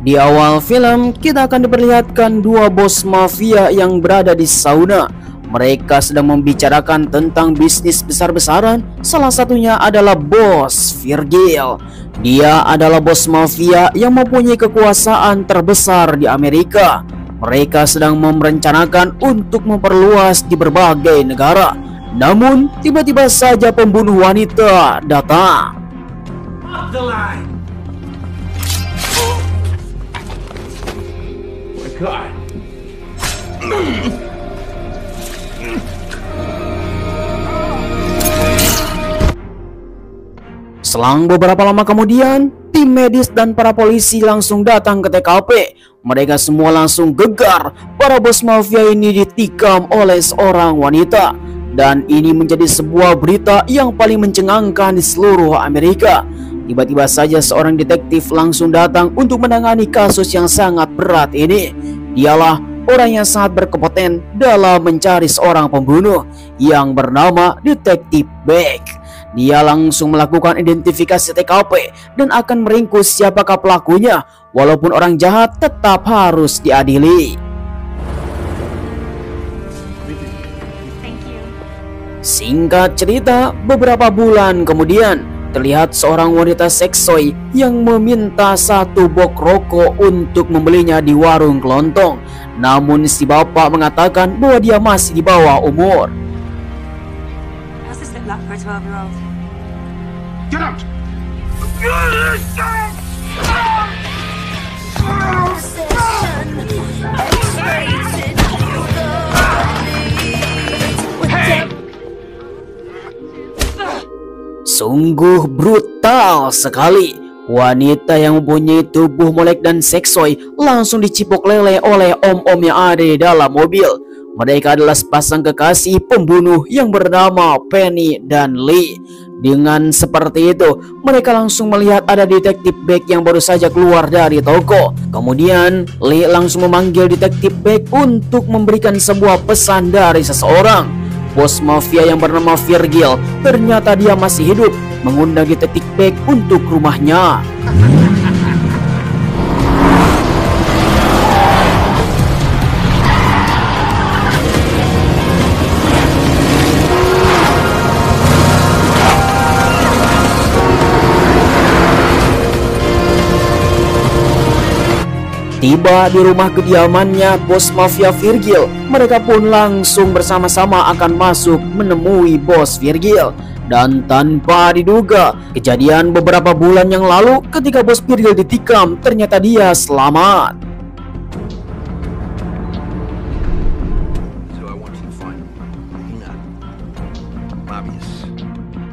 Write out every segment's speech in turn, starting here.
Di awal film, kita akan diperlihatkan dua bos mafia yang berada di sauna. Mereka sedang membicarakan tentang bisnis besar-besaran. Salah satunya adalah bos Virgil. Dia adalah bos mafia yang mempunyai kekuasaan terbesar di Amerika. Mereka sedang merencanakan untuk memperluas di berbagai negara. Namun, tiba-tiba saja pembunuh wanita datang. Up the line. Oh my God. Selang beberapa lama kemudian, tim medis dan para polisi langsung datang ke TKP. Mereka semua langsung gegar. Para bos mafia ini ditikam oleh seorang wanita. Dan ini menjadi sebuah berita yang paling mencengangkan di seluruh Amerika. Tiba-tiba saja seorang detektif langsung datang untuk menangani kasus yang sangat berat ini. Dialah orang yang sangat berkompeten dalam mencari seorang pembunuh yang bernama Detektif Beck. Dia langsung melakukan identifikasi TKP dan akan meringkus siapakah pelakunya. Walaupun orang jahat tetap harus diadili. Singkat cerita, beberapa bulan kemudian terlihat seorang wanita seksoi yang meminta satu box rokok untuk membelinya di warung kelontong. Namun si bapak mengatakan bahwa dia masih di bawah umur. Get out! Sungguh brutal sekali. Wanita yang mempunyai tubuh molek dan seksoi langsung dicipok lele oleh om-om yang ada di dalam mobil. Mereka adalah sepasang kekasih pembunuh yang bernama Penny dan Lee. Dengan seperti itu, mereka langsung melihat ada Detektif Beck yang baru saja keluar dari toko. Kemudian, Lee langsung memanggil Detektif Beck untuk memberikan sebuah pesan dari seseorang. Bos mafia yang bernama Virgil, ternyata dia masih hidup, mengundang Detektif Beck untuk rumahnya. Tiba di rumah kediamannya bos mafia Virgil, mereka pun langsung bersama-sama akan masuk menemui bos Virgil. Dan tanpa diduga, kejadian beberapa bulan yang lalu ketika bos Virgil ditikam, ternyata dia selamat.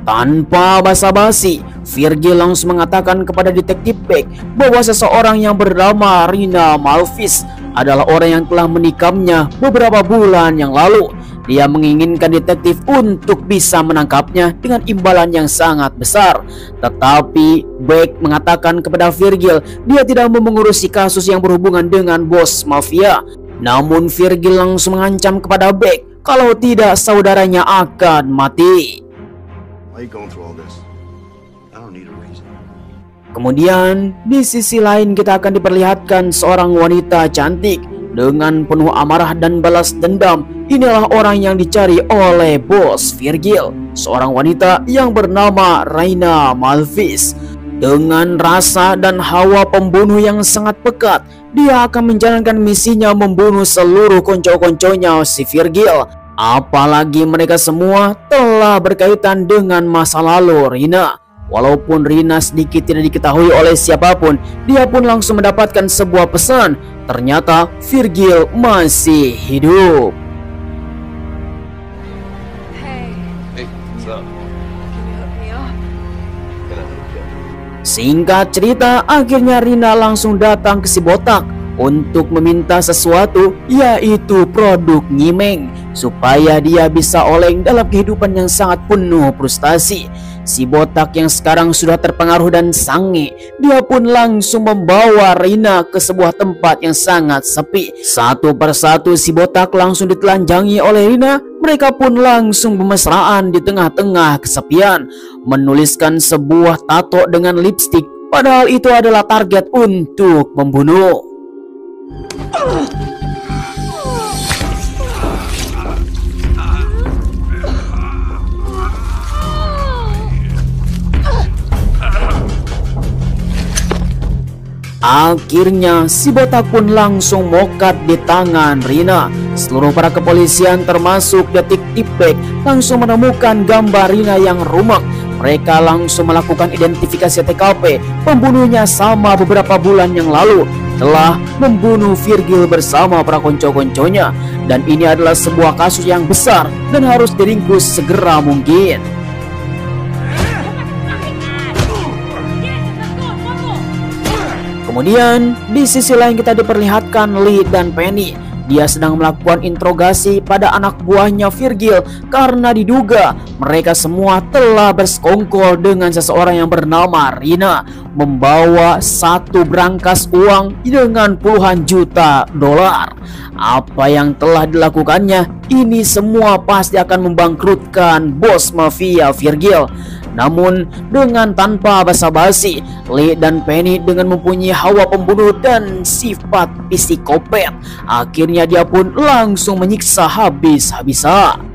Tanpa basa-basi, Virgil langsung mengatakan kepada Detektif Beck bahwa seseorang yang bernama Rina Malvis adalah orang yang telah menikamnya beberapa bulan yang lalu. Dia menginginkan detektif untuk bisa menangkapnya dengan imbalan yang sangat besar. Tetapi Beck mengatakan kepada Virgil dia tidak mau mengurusi kasus yang berhubungan dengan bos mafia. Namun Virgil langsung mengancam kepada Beck kalau tidak saudaranya akan mati. Kemudian di sisi lain kita akan diperlihatkan seorang wanita cantik dengan penuh amarah dan balas dendam. Inilah orang yang dicari oleh bos Virgil, seorang wanita yang bernama Rina Malvis. Dengan rasa dan hawa pembunuh yang sangat pekat, dia akan menjalankan misinya membunuh seluruh konco-konconya si Virgil. Apalagi mereka semua telah berkaitan dengan masa lalu Rina. Walaupun Rina sedikit tidak diketahui oleh siapapun, dia pun langsung mendapatkan sebuah pesan. Ternyata Virgil masih hidup. Singkat cerita, akhirnya Rina langsung datang ke si botak untuk meminta sesuatu, yaitu produk nyimeng, supaya dia bisa oleng dalam kehidupan yang sangat penuh frustasi. Si botak yang sekarang sudah terpengaruh dan sange, dia pun langsung membawa Rina ke sebuah tempat yang sangat sepi. Satu persatu si botak langsung ditelanjangi oleh Rina. Mereka pun langsung bermesraan di tengah-tengah kesepian, menuliskan sebuah tato dengan lipstik padahal itu adalah target untuk membunuh. Akhirnya si botak pun langsung mokat di tangan Rina. Seluruh para kepolisian termasuk detektif Beck langsung menemukan gambar Rina yang rumek. Mereka langsung melakukan identifikasi TKP. Pembunuhnya sama beberapa bulan yang lalu telah membunuh Virgil bersama para konco-konconya. Dan ini adalah sebuah kasus yang besar dan harus diringkus segera mungkin. Kemudian di sisi lain kita diperlihatkan Lee dan Penny. Dia sedang melakukan interogasi pada anak buahnya Virgil karena diduga mereka semua telah bersekongkol dengan seseorang yang bernama Rina, membawa satu brankas uang dengan puluhan juta dolar. Apa yang telah dilakukannya ini semua pasti akan membangkrutkan bos mafia Virgil. Namun dengan tanpa basa-basi, Lee dan Penny dengan mempunyai hawa pembunuh dan sifat psikopat, akhirnya dia pun langsung menyiksa habis-habisan.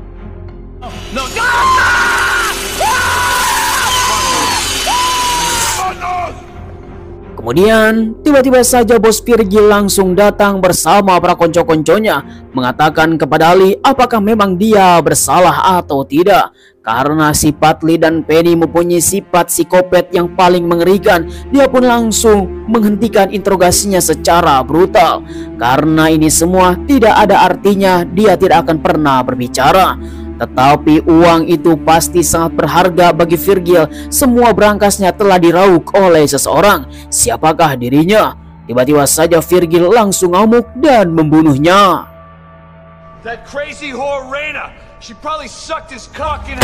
Kemudian tiba-tiba saja bos Virgil langsung datang bersama para konco-konconya, mengatakan kepada Lee apakah memang dia bersalah atau tidak. Karena sifat Lee dan Penny mempunyai sifat psikopat yang paling mengerikan, dia pun langsung menghentikan interogasinya secara brutal. Karena ini semua tidak ada artinya, dia tidak akan pernah berbicara. Tetapi uang itu pasti sangat berharga bagi Virgil. Semua berangkasnya telah dirauk oleh seseorang. Siapakah dirinya? Tiba-tiba saja Virgil langsung ngamuk dan membunuhnya. That crazy whore Reyna. She probably sucked his cock in.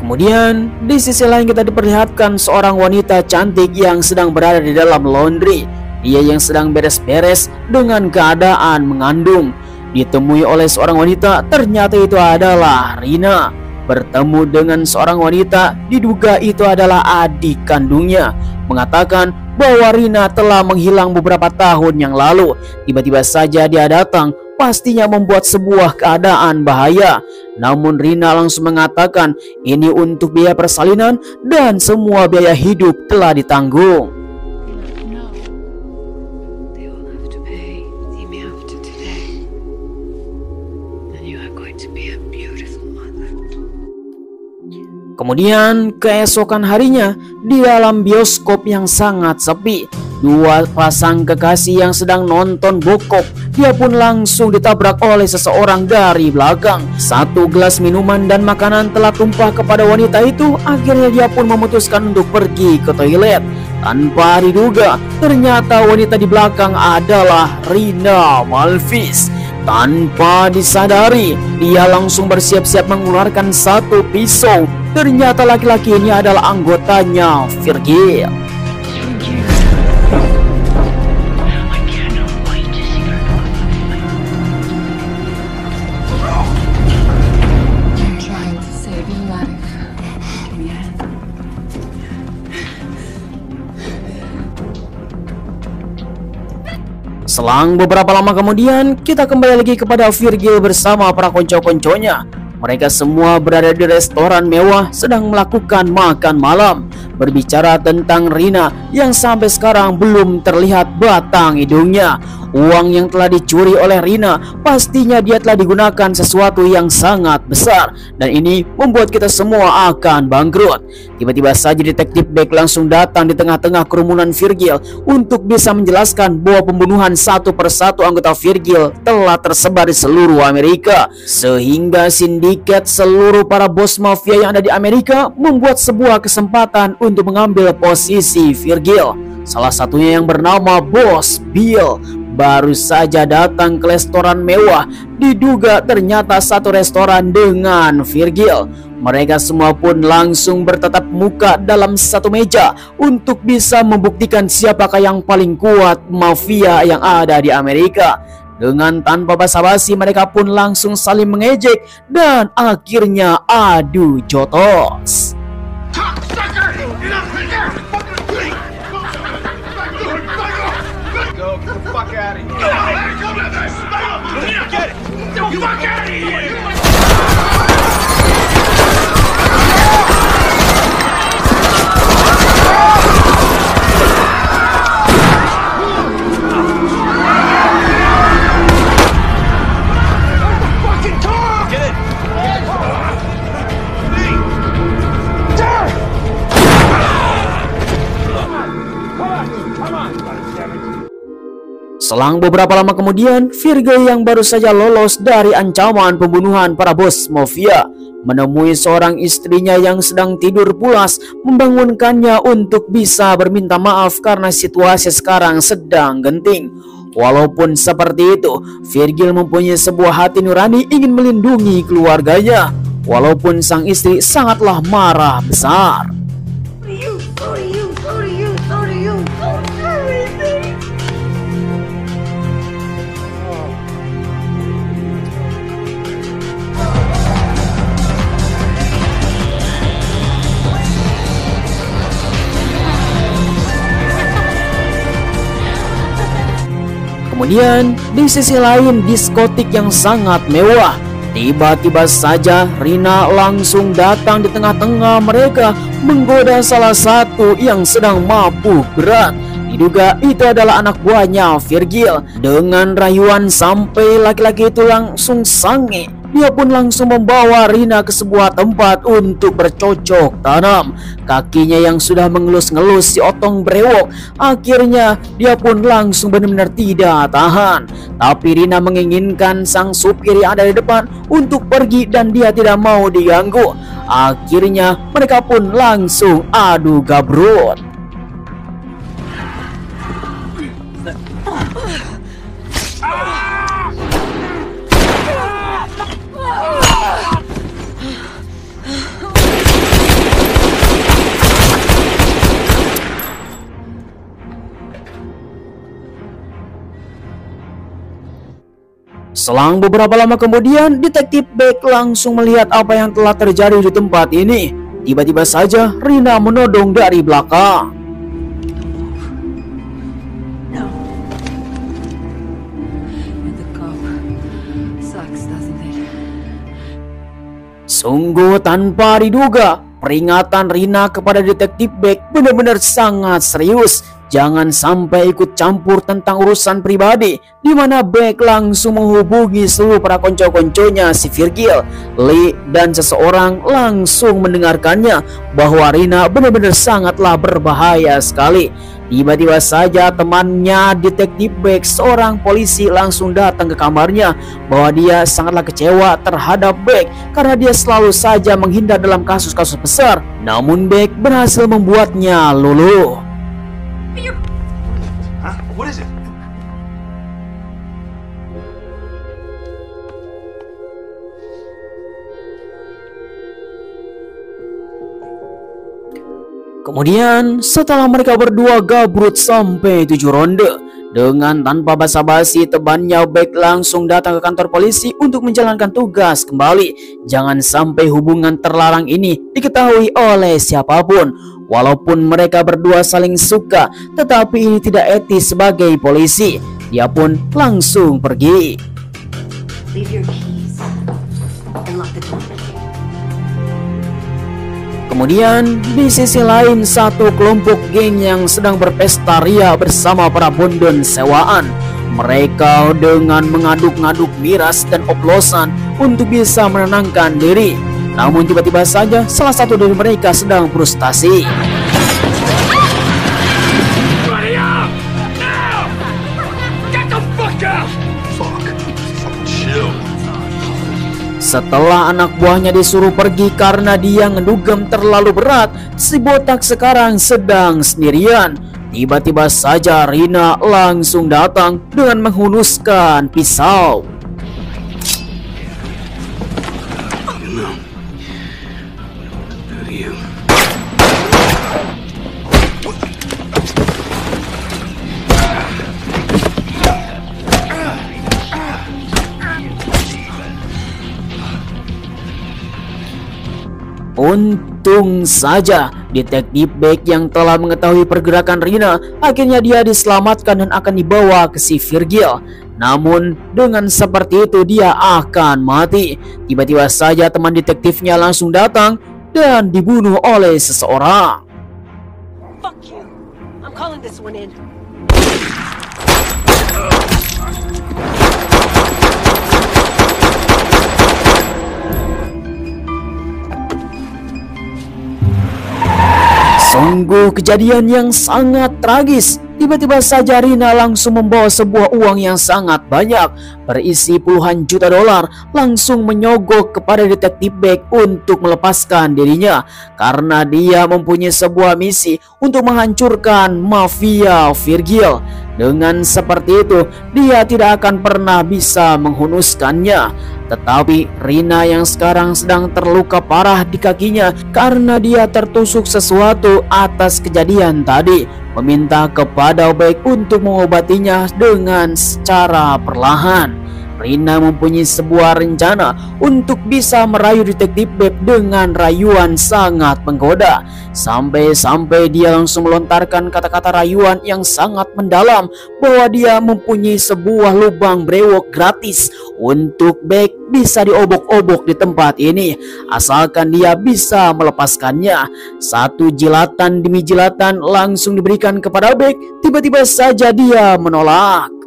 Kemudian di sisi lain kita diperlihatkan seorang wanita cantik yang sedang berada di dalam laundry. Dia yang sedang beres-beres dengan keadaan mengandung. Ditemui oleh seorang wanita, ternyata itu adalah Rina. Bertemu dengan seorang wanita, diduga itu adalah adik kandungnya. Mengatakan bahwa Rina telah menghilang beberapa tahun yang lalu. Tiba-tiba saja dia datang, pastinya membuat sebuah keadaan bahaya. Namun Rina langsung mengatakan ini untuk biaya persalinan dan semua biaya hidup telah ditanggung. Kemudian keesokan harinya di dalam bioskop yang sangat sepi, dua pasang kekasih yang sedang nonton bokep, dia pun langsung ditabrak oleh seseorang dari belakang. Satu gelas minuman dan makanan telah tumpah kepada wanita itu. Akhirnya dia pun memutuskan untuk pergi ke toilet. Tanpa diduga, ternyata wanita di belakang adalah Rina Malvis. Tanpa disadari, dia langsung bersiap-siap mengeluarkan satu pisau. Ternyata laki-laki ini adalah anggotanya Virgil. Selang beberapa lama kemudian, kita kembali lagi kepada Virgil bersama para konco-konconya. Mereka semua berada di restoran mewah sedang melakukan makan malam. Berbicara tentang Rina yang sampai sekarang belum terlihat batang hidungnya. Uang yang telah dicuri oleh Rina pastinya dia telah digunakan sesuatu yang sangat besar. Dan ini membuat kita semua akan bangkrut. Tiba-tiba saja detektif Beck langsung datang di tengah-tengah kerumunan Virgil untuk bisa menjelaskan bahwa pembunuhan satu persatu anggota Virgil telah tersebar di seluruh Amerika. Sehingga sindikat seluruh para bos mafia yang ada di Amerika membuat sebuah kesempatan untuk mengambil posisi Virgil. Salah satunya yang bernama Bos Bill baru saja datang ke restoran mewah. Diduga ternyata satu restoran dengan Virgil. Mereka semua pun langsung bertatap muka dalam satu meja untuk bisa membuktikan siapakah yang paling kuat mafia yang ada di Amerika. Dengan tanpa basa-basi mereka pun langsung saling mengejek dan akhirnya adu jotos. Go, get the fuck out of here. Get it. Get the fuck out of here. Selang beberapa lama kemudian, Virgil yang baru saja lolos dari ancaman pembunuhan para bos mafia menemui seorang istrinya yang sedang tidur pulas, membangunkannya untuk bisa berminta maaf karena situasi sekarang sedang genting. Walaupun seperti itu, Virgil mempunyai sebuah hati nurani ingin melindungi keluarganya, walaupun sang istri sangatlah marah besar. Kemudian di sisi lain diskotik yang sangat mewah. Tiba-tiba saja Rina langsung datang di tengah-tengah mereka menggoda salah satu yang sedang mabuk berat. Diduga itu adalah anak buahnya Virgil. Dengan rayuan sampai laki-laki itu langsung sange, dia pun langsung membawa Rina ke sebuah tempat untuk bercocok tanam. Kakinya yang sudah mengelus-ngelus si otong brewok, akhirnya dia pun langsung benar-benar tidak tahan. Tapi Rina menginginkan sang supir yang ada di depan untuk pergi dan dia tidak mau diganggu. Akhirnya mereka pun langsung adu gabrut. Selang beberapa lama kemudian, detektif Beck langsung melihat apa yang telah terjadi di tempat ini. Tiba-tiba saja Rina menodong dari belakang. Sungguh tanpa diduga, peringatan Rina kepada detektif Beck benar-benar sangat serius. Jangan sampai ikut campur tentang urusan pribadi, di mana Beck langsung menghubungi seluruh para konco-konconya si Virgil. Lee dan seseorang langsung mendengarkannya bahwa Rina benar-benar sangatlah berbahaya sekali. Tiba-tiba saja temannya detektif Beck, seorang polisi, langsung datang ke kamarnya bahwa dia sangatlah kecewa terhadap Beck karena dia selalu saja menghindar dalam kasus-kasus besar. Namun Beck berhasil membuatnya luluh. What is it? Kemudian setelah mereka berdua gabrut sampai 7 ronde, dengan tanpa basa-basi temannya Beck langsung datang ke kantor polisi untuk menjalankan tugas kembali. Jangan sampai hubungan terlarang ini diketahui oleh siapapun. Walaupun mereka berdua saling suka, tetapi ini tidak etis sebagai polisi. Dia pun langsung pergi. Leave your keys and lock the door. Kemudian di sisi lain, satu kelompok geng yang sedang berpesta ria bersama para bondon sewaan. Mereka dengan mengaduk-ngaduk miras dan oplosan untuk bisa menenangkan diri. Namun tiba-tiba saja salah satu dari mereka sedang frustasi. Setelah anak buahnya disuruh pergi karena dia ngedugem terlalu berat, si botak sekarang sedang sendirian. Tiba-tiba saja Rina langsung datang dengan menghunuskan pisau. Untung saja detektif Beck yang telah mengetahui pergerakan Rina akhirnya dia diselamatkan dan akan dibawa ke si Virgil. Namun dengan seperti itu dia akan mati. Tiba-tiba saja teman detektifnya langsung datang dan dibunuh oleh seseorang. Fuck you. I'm calling this one in. Sungguh kejadian yang sangat tragis. Tiba-tiba saja Rina langsung membawa sebuah uang yang sangat banyak berisi puluhan juta dolar langsung menyogok kepada detektif Beck untuk melepaskan dirinya karena dia mempunyai sebuah misi untuk menghancurkan mafia Virgil. Dengan seperti itu dia tidak akan pernah bisa menghunuskannya. Tetapi Rina yang sekarang sedang terluka parah di kakinya karena dia tertusuk sesuatu atas kejadian tadi, meminta kepada Beck untuk mengobatinya dengan secara perlahan. Rina mempunyai sebuah rencana untuk bisa merayu detektif Beck dengan rayuan sangat menggoda. Sampai-sampai dia langsung melontarkan kata-kata rayuan yang sangat mendalam bahwa dia mempunyai sebuah lubang brewok gratis untuk Beck bisa diobok-obok di tempat ini asalkan dia bisa melepaskannya. Satu jilatan demi jilatan langsung diberikan kepada Beck. Tiba-tiba saja dia menolak.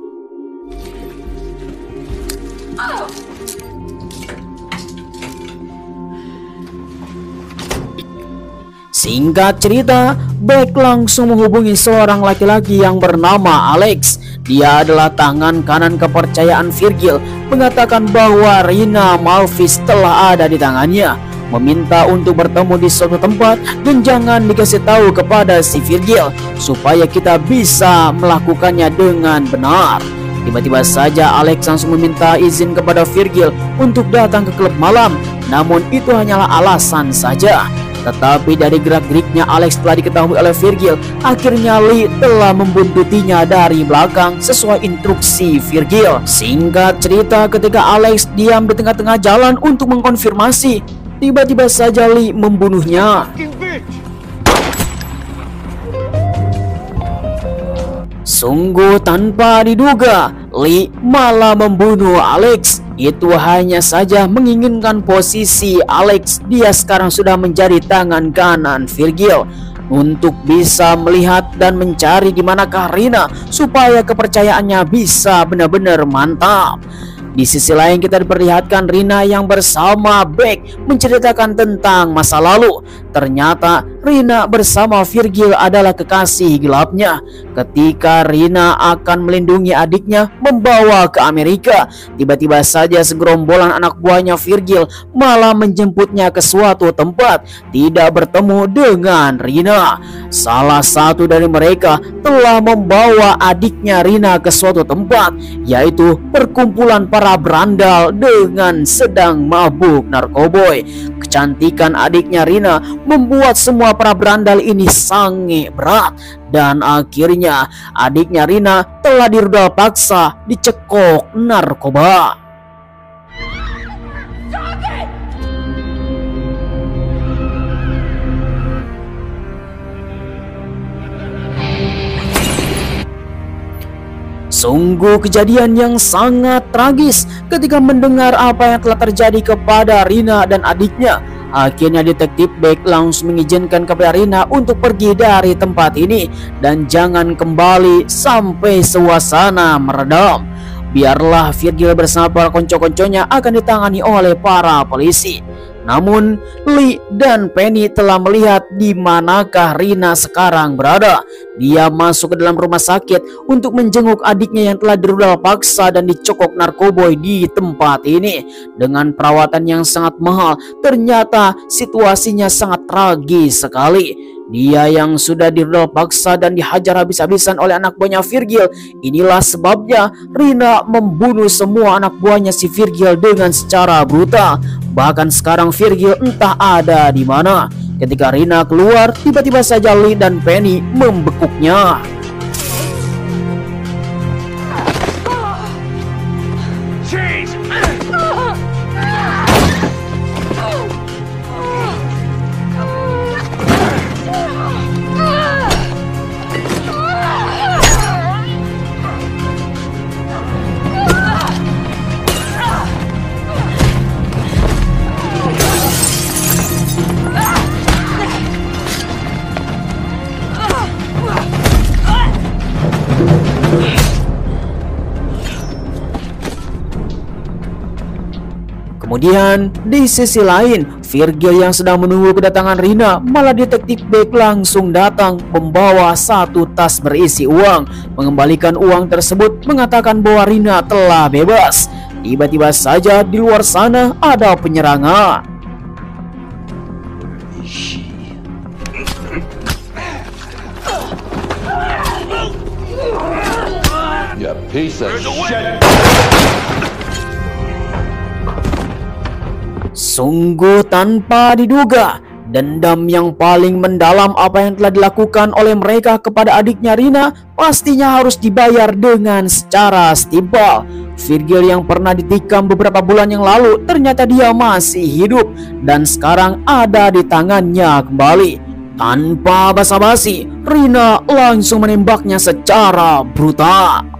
Singkat cerita, Beck langsung menghubungi seorang laki-laki yang bernama Alex. Dia adalah tangan kanan kepercayaan Virgil, mengatakan bahwa Rina Malvis telah ada di tangannya, meminta untuk bertemu di suatu tempat dan jangan dikasih tahu kepada si Virgil supaya kita bisa melakukannya dengan benar. Tiba-tiba saja Alex langsung meminta izin kepada Virgil untuk datang ke klub malam, namun itu hanyalah alasan saja. Tetapi dari gerak-geriknya Alex telah diketahui oleh Virgil. Akhirnya Lee telah membuntutinya dari belakang sesuai instruksi Virgil. Singkat cerita, ketika Alex diam di tengah-tengah jalan untuk mengkonfirmasi, tiba-tiba saja Lee membunuhnya. Sungguh tanpa diduga, Lee malah membunuh Alex. Itu hanya saja menginginkan posisi Alex. Dia sekarang sudah menjadi tangan kanan Virgil untuk bisa melihat dan mencari di manakah Rina supaya kepercayaannya bisa benar-benar mantap. Di sisi lain kita diperlihatkan Rina yang bersama Beck menceritakan tentang masa lalu. Ternyata Rina bersama Virgil adalah kekasih gelapnya. Ketika Rina akan melindungi adiknya membawa ke Amerika, tiba-tiba saja segerombolan anak buahnya Virgil malah menjemputnya ke suatu tempat, tidak bertemu dengan Rina. Salah satu dari mereka telah membawa adiknya Rina ke suatu tempat, yaitu perkumpulan para berandal dengan sedang mabuk narkoboy. Kecantikan adiknya Rina membuat semua para berandal ini sangat berat, dan akhirnya adiknya Rina telah dirudal paksa dicekok narkoba. Sungguh kejadian yang sangat tragis. Ketika mendengar apa yang telah terjadi kepada Rina dan adiknya, akhirnya detektif Beck langsung mengizinkan kepada Rina untuk pergi dari tempat ini dan jangan kembali sampai suasana meredam. Biarlah Virgil bersama para konco-konconya akan ditangani oleh para polisi. Namun Lee dan Penny telah melihat di manakah Rina sekarang berada. Dia masuk ke dalam rumah sakit untuk menjenguk adiknya yang telah dirudal paksa dan dicokok narkoboy di tempat ini. Dengan perawatan yang sangat mahal, ternyata situasinya sangat tragis sekali. Dia yang sudah dirudal paksa dan dihajar habis-habisan oleh anak buahnya Virgil. Inilah sebabnya Rina membunuh semua anak buahnya si Virgil dengan secara brutal. Bahkan sekarang Virgil entah ada di mana. Ketika Rina keluar, tiba-tiba saja Lee dan Penny membekuknya. Kemudian di sisi lain, Virgil yang sedang menunggu kedatangan Rina, malah detektif Beck langsung datang membawa satu tas berisi uang. Mengembalikan uang tersebut, mengatakan bahwa Rina telah bebas. Tiba-tiba saja di luar sana ada penyerangan. You piece of shit. Sungguh tanpa diduga, dendam yang paling mendalam apa yang telah dilakukan oleh mereka kepada adiknya Rina pastinya harus dibayar dengan secara setimpal. Virgil yang pernah ditikam beberapa bulan yang lalu ternyata dia masih hidup dan sekarang ada di tangannya kembali. Tanpa basa-basi, Rina langsung menembaknya secara brutal.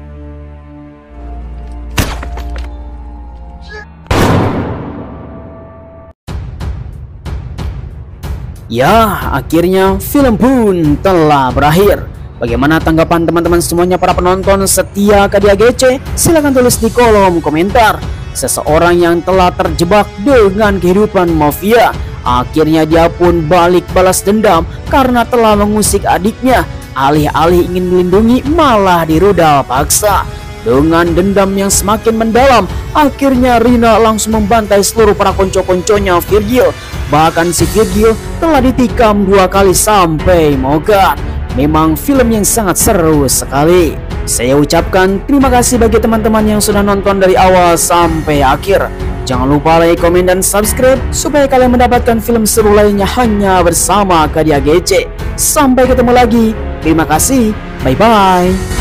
Ya, akhirnya film pun telah berakhir. Bagaimana tanggapan teman-teman semuanya para penonton setia KDAGC? Silahkan tulis di kolom komentar. Seseorang yang telah terjebak dengan kehidupan mafia, akhirnya dia pun balik balas dendam karena telah mengusik adiknya. Alih-alih ingin melindungi, malah dirudal paksa. Dengan dendam yang semakin mendalam, akhirnya Rina langsung membantai seluruh para konco-konconya Virgil. Bahkan si Virgil telah ditikam 2 kali sampai mogat. Memang film yang sangat seru sekali. Saya ucapkan terima kasih bagi teman-teman yang sudah nonton dari awal sampai akhir. Jangan lupa like, komen, dan subscribe supaya kalian mendapatkan film seru lainnya hanya bersama KDAGC. Sampai ketemu lagi. Terima kasih. Bye-bye.